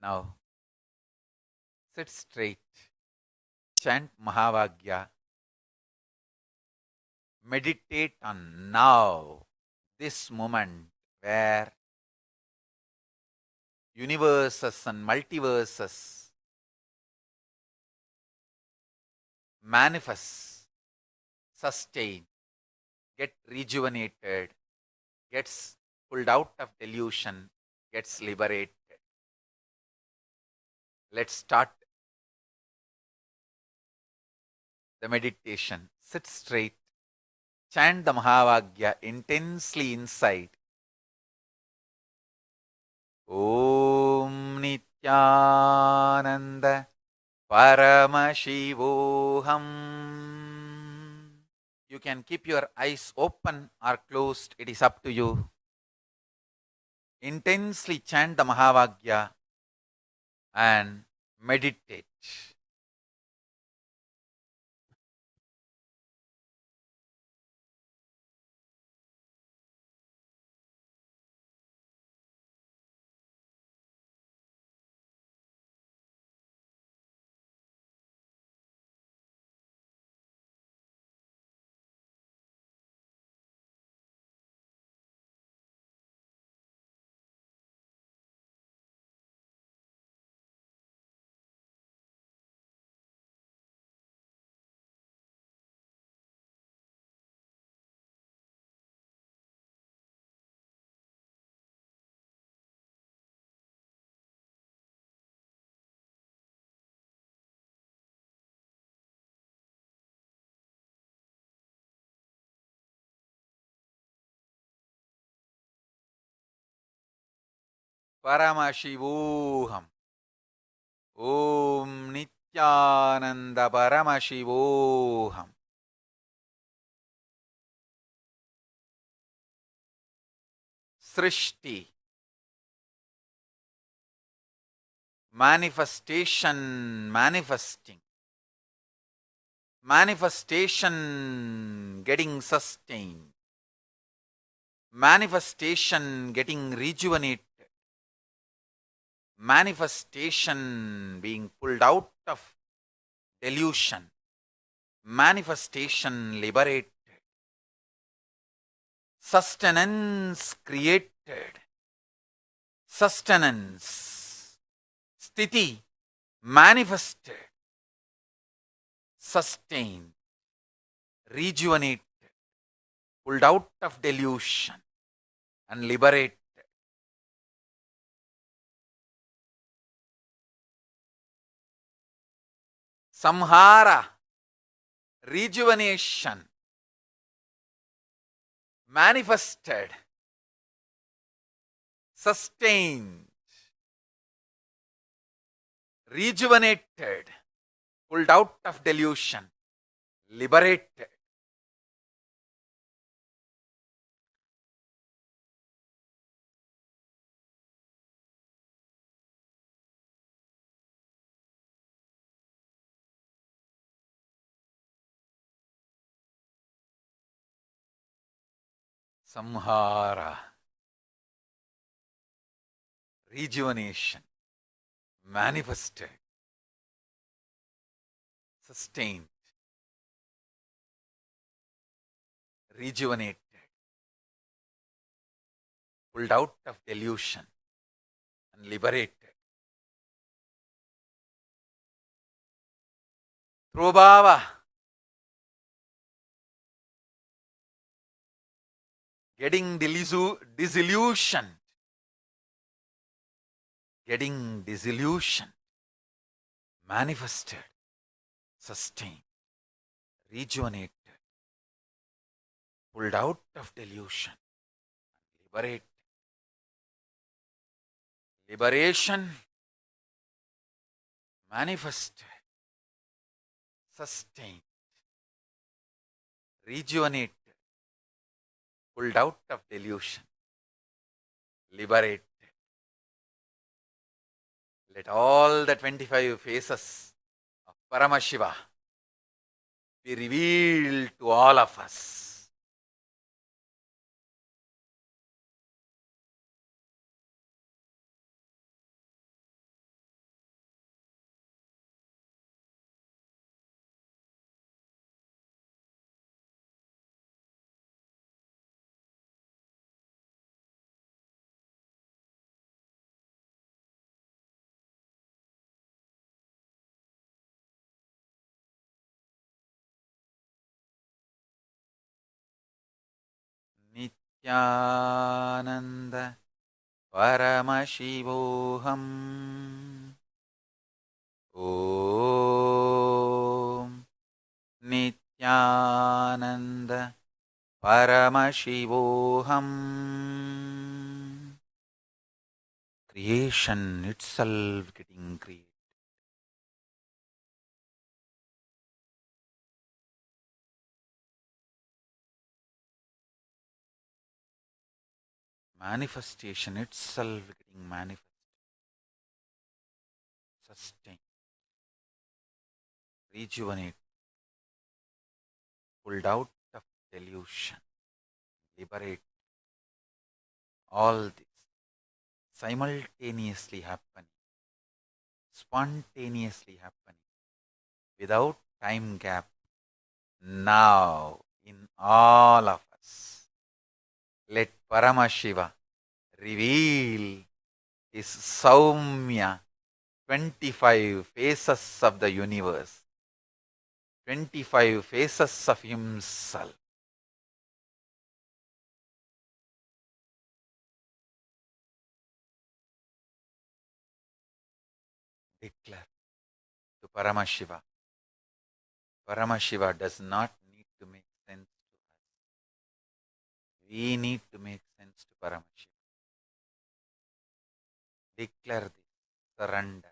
Now, sit straight, chant Mahavagya, meditate on now, this moment where universes and multiverses manifest, sustain, get rejuvenated, gets pulled out of delusion, gets liberated. Let's start the meditation. Sit straight, chant the Mahavagya intensely inside. Om Nityananda Paramashivoham. You can keep your eyes open or closed, it is up to you. Intensely chant the Mahavagya and meditate. Paramashivoham. Om Nityananda Paramashivoham. Srishti, manifestation, manifesting, manifestation getting sustained, manifestation getting rejuvenated, manifestation being pulled out of delusion, manifestation liberated, sustenance created, sustenance, sthiti manifested, sustained, rejuvenated, pulled out of delusion and liberated. Samhara, rejuvenation, manifested, sustained, rejuvenated, pulled out of delusion, liberated. Samhara, rejuvenation, manifested, sustained, rejuvenated, pulled out of delusion and liberated. Prabhava, getting disillusioned, getting disillusioned, manifested, sustained, rejuvenated, pulled out of delusion, liberated. Liberation, manifested, sustained, rejuvenated, pulled out of delusion, liberated. Let all the 25 faces of Paramashiva be revealed to all of us. Nityananda Paramashivoham. Om Nityananda Paramashivoham. Creation itself getting created. Manifestation itself getting manifested. Sustained. Rejuvenate. Pulled out of delusion. Liberate. All this simultaneously happening. Spontaneously happening. Without time gap. Now in all of us. Let Paramashiva reveal his Saumya 25 faces of the universe, 25 faces of himself. Declare to Paramashiva. Paramashiva does not need to make sense to us. We need to make sense to Paramashiva. Declare this, surrender.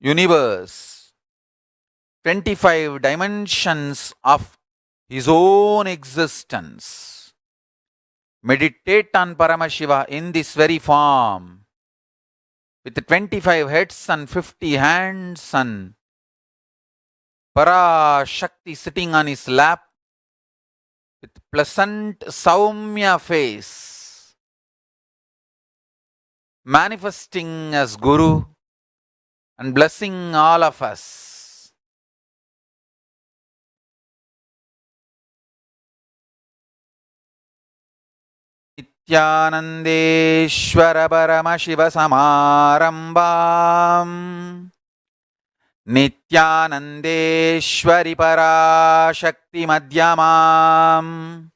universe, 25 dimensions of his own existence. Meditate on Paramashiva in this very form, with 25 heads and 50 hands and Parashakti sitting on his lap with pleasant Saumya face, manifesting as Guru and blessing all of us. Nityanandeshwara Paramashiva Samarambam Nityanandeshwari Parashakti Madhyamam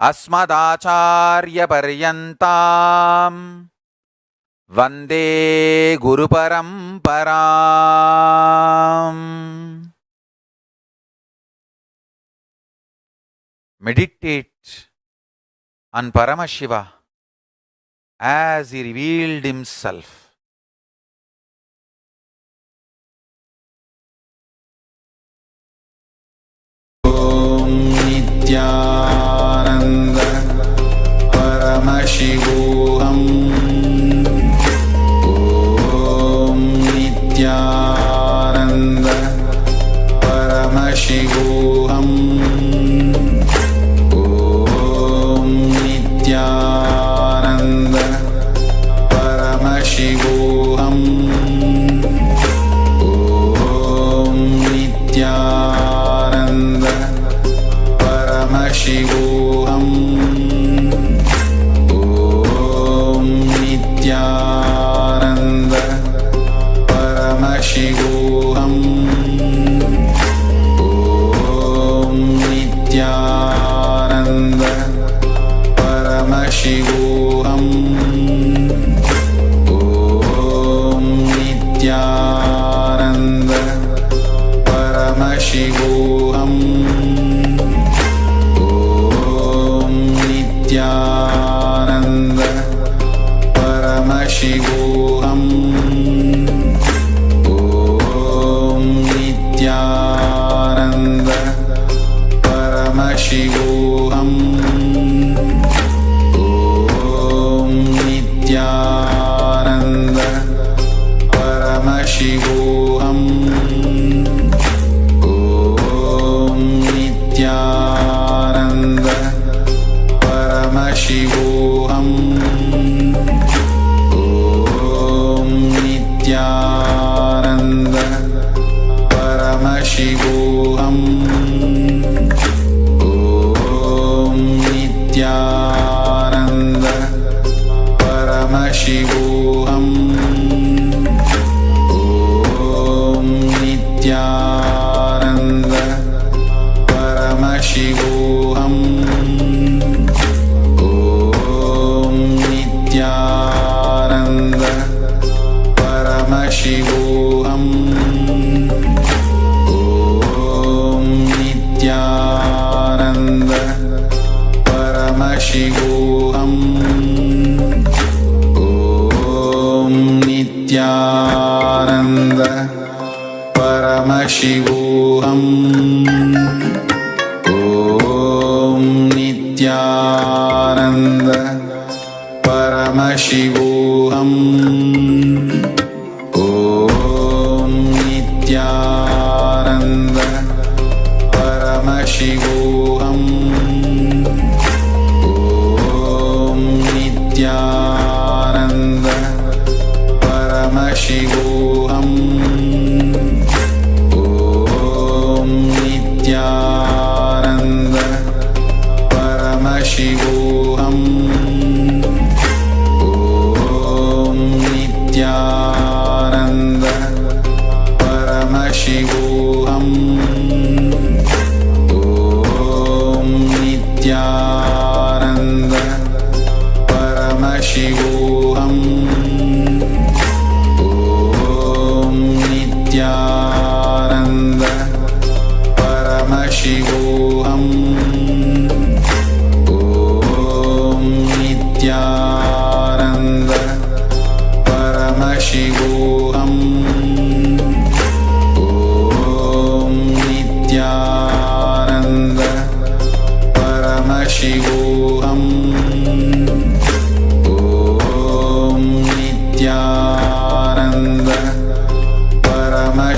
Asmadacharya Paryantam Vande Guru Paramparam. Meditate on Paramashiva as he revealed himself. Nityananda Paramashivoham. Om Nityananda Paramashivoham. Om Nityananda Paramashivoham. Om Nityananda Paramashivoham. Om Nityananda Paramashivoham. Om Nityananda Paramashivoham. Om Nityananda Paramashivoham. Nityananda Paramashivoham. Om Nityananda Paramashivoham. Om Nityananda Paramashivoham. Om Nityananda Paramashivoham. Om Nityananda Paramashivoham. Om Nityananda Paramashivoham. Om Nityananda Paramashivoham. Om Nityananda Paramashivoham. Om Nityananda Paramashivoham. Om Nityananda Paramashivoham. Om Nityananda Paramashivoham. Om Nityananda Paramashivoham. Om Nityananda Paramashivoham. Om Nityananda Paramashivoham. Om Nityananda. शिवोऽहम्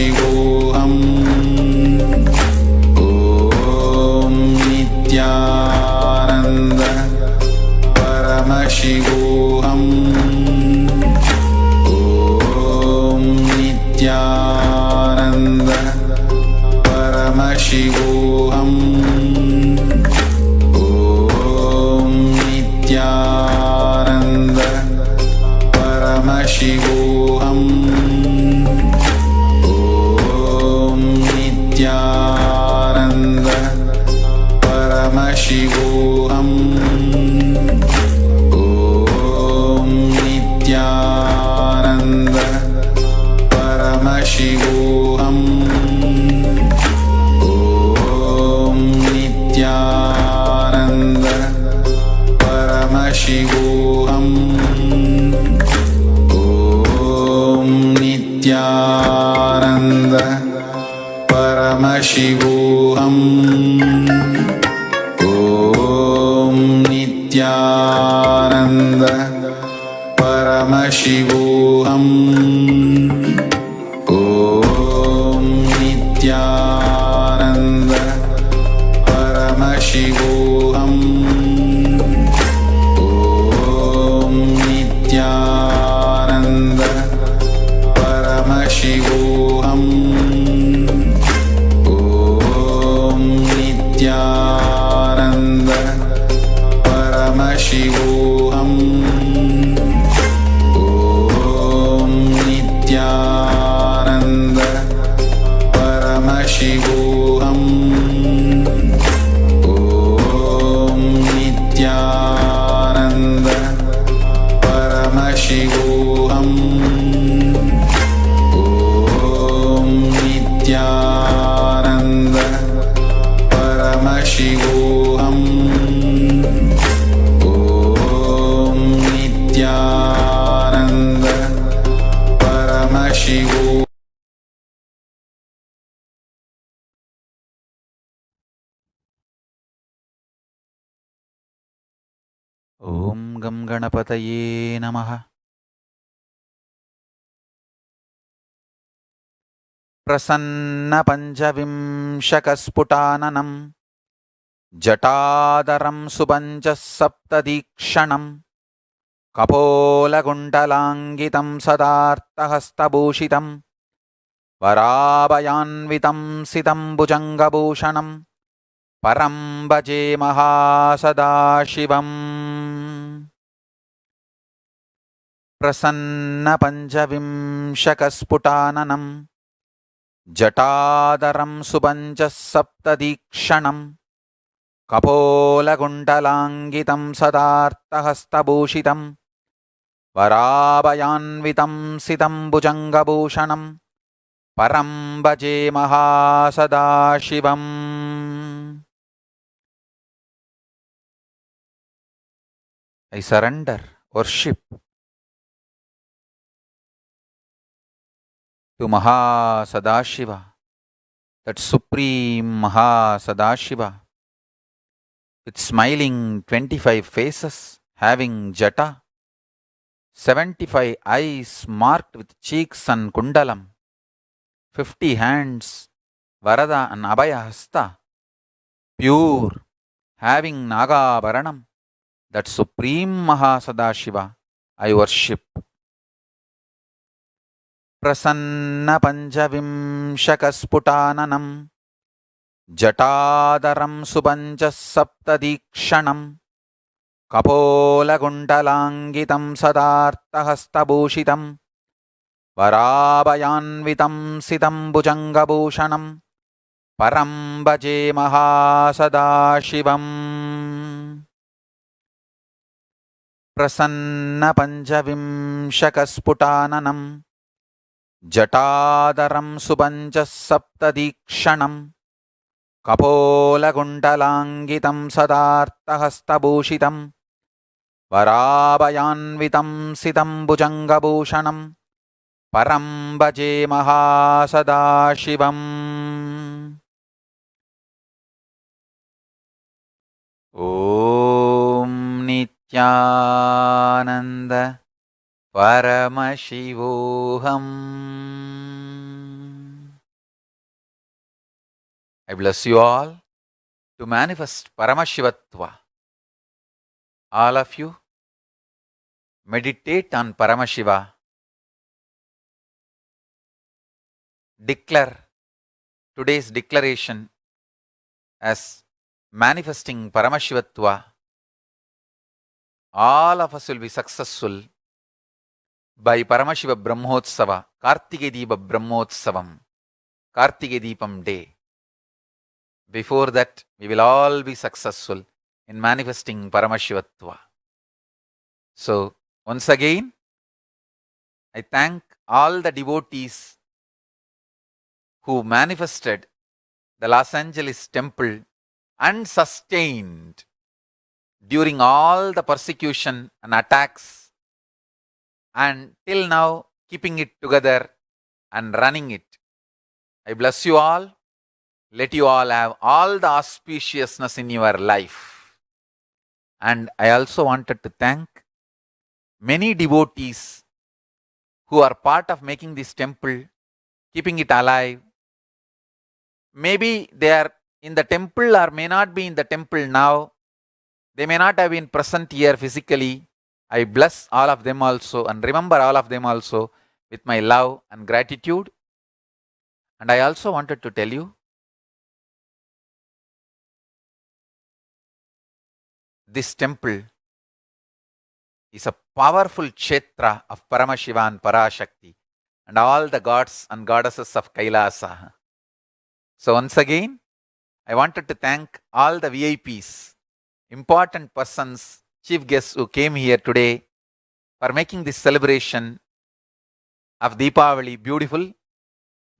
परमशिवोऽहम् ॐ नित्यानन्द परमशिवोऽहम् ॐ नित्यानन्द परमशिवोऽहम् ॐ नित्यानन्द परमशिवोऽहम् ॐ नित्यानन्द परमशिवोऽहम् ॐ नित्यानन्द परमशिवोऽहम् ॐ नित्यानन्द परमशिवोऽहम् ॐ नित्यानन्द परमशिवोऽहम् ॐ नित्यानन्द परमशिवोऽहम् ॐ नित्यानन्द परमशिवोऽहम् ॐ नित्यानन्द परमशिवोऽहम् ॐ नित्यानन्द परमशिवोऽहम् ॐ नित्यानन्द परमशिवोऽहम् ॐ नित्यानन्द परमशिवोऽहम् ॐ नित्यानन्द परमशिवोऽहम् ॐ नित्यानन्द परमशिवोऽहम् ॐ गं गणपतये नमः। प्रसन्नपञ्चविंशकस्फुटाननं जटादरं सुपञ्चः सप्तदीक्षणं कपोलकुण्डलाङ्गितं सदार्तहस्तभूषितं वराभयान्वितं सितं भुजङ्गभूषणं परं भजे महासदाशिवम्। प्रसन्नपञ्चविंशकस्फुटाननं जटादरं सुपञ्चः सप्तदीक्षणं कपोलकुण्डलाङ्गितं सदार्तहस्तभूषितं वराभयान्वितं सितं भुजङ्गभूषणं परं भजे महासदाशिवम्। I surrender worship to Mahasadashiva, that supreme Mahasadashiva, with smiling 25 faces, having jata, 75 eyes marked with cheeks and kundalam, 50 hands, Varada and Abhaya Hasta, pure, having Nagabharanam, that supreme Mahasadashiva I worship. प्रसन्नपञ्चविंशकस्फुटाननं जटादरं सुपञ्चः सप्तदीक्षणं कपोलकुण्डलाङ्गितं सदार्तहस्तभूषितं वराभयान्वितं सितं भुजङ्गभूषणं परं भजे महासदाशिवम्। प्रसन्नपञ्चविंशकस्फुटाननं जटादरं सुपञ्चः सप्तदीक्षणं कपोलकुण्डलाङ्गितं सदार्तहस्तभूषितं वराभयान्वितं सितं भुजङ्गभूषणं परं भजे महासदाशिवम्। ॐ नित्यानन्द परमशिवोऽहम् I bless you all to manifest Paramashivatva. All of you meditate on Paramashiva. Declare today's declaration as manifesting Paramashivatva. All of us will be successful by Paramashiva Brahmotsava, Kartike Deepa Brahmotsavam, Kartike Deepam day. Before that, we will all be successful in manifesting Paramashivatva. So, once again, I thank all the devotees who manifested the Los Angeles temple and sustained during all the persecution and attacks, and till now keeping it together and running it. I bless you all. Let you all have all the auspiciousness in your life. And I also wanted to thank many devotees who are part of making this temple, keeping it alive. Maybe they are in the temple or may not be in the temple now. They may not have been present here physically. I bless all of them also and remember all of them also with my love and gratitude. And I also wanted to tell you, this temple is a powerful kshetra of Paramashiva and Parashakti and all the gods and goddesses of Kailasa. So once again, I wanted to thank all the VIPs, important persons, chief guests who came here today for making this celebration of Deepavali beautiful.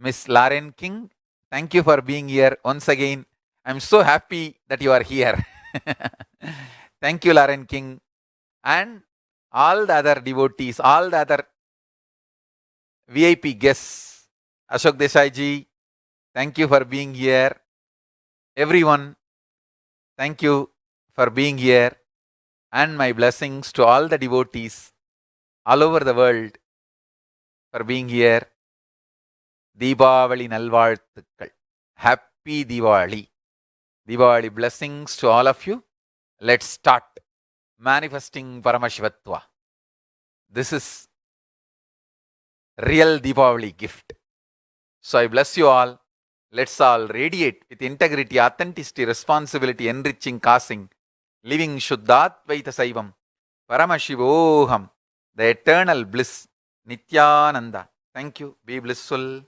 Miss Lauren King, thank you for being here once again. I'm so happy that you are here. Thank you, Lauren King. And all the other devotees, all the other VIP guests. Ashok Desai ji, thank you for being here. Everyone, thank you for being here. And my blessings to all the devotees all over the world for being here. Deepavali Nalvarthukal. Happy Diwali. Diwali blessings to all of you. Let's start manifesting Paramashivatva. This is real Deepavali gift. So I bless you all. Let's all radiate with integrity, authenticity, responsibility, enriching, causing, living Shuddhatvaita Saivam, Paramashivoham, the eternal bliss, Nityananda. Thank you. Be blissful.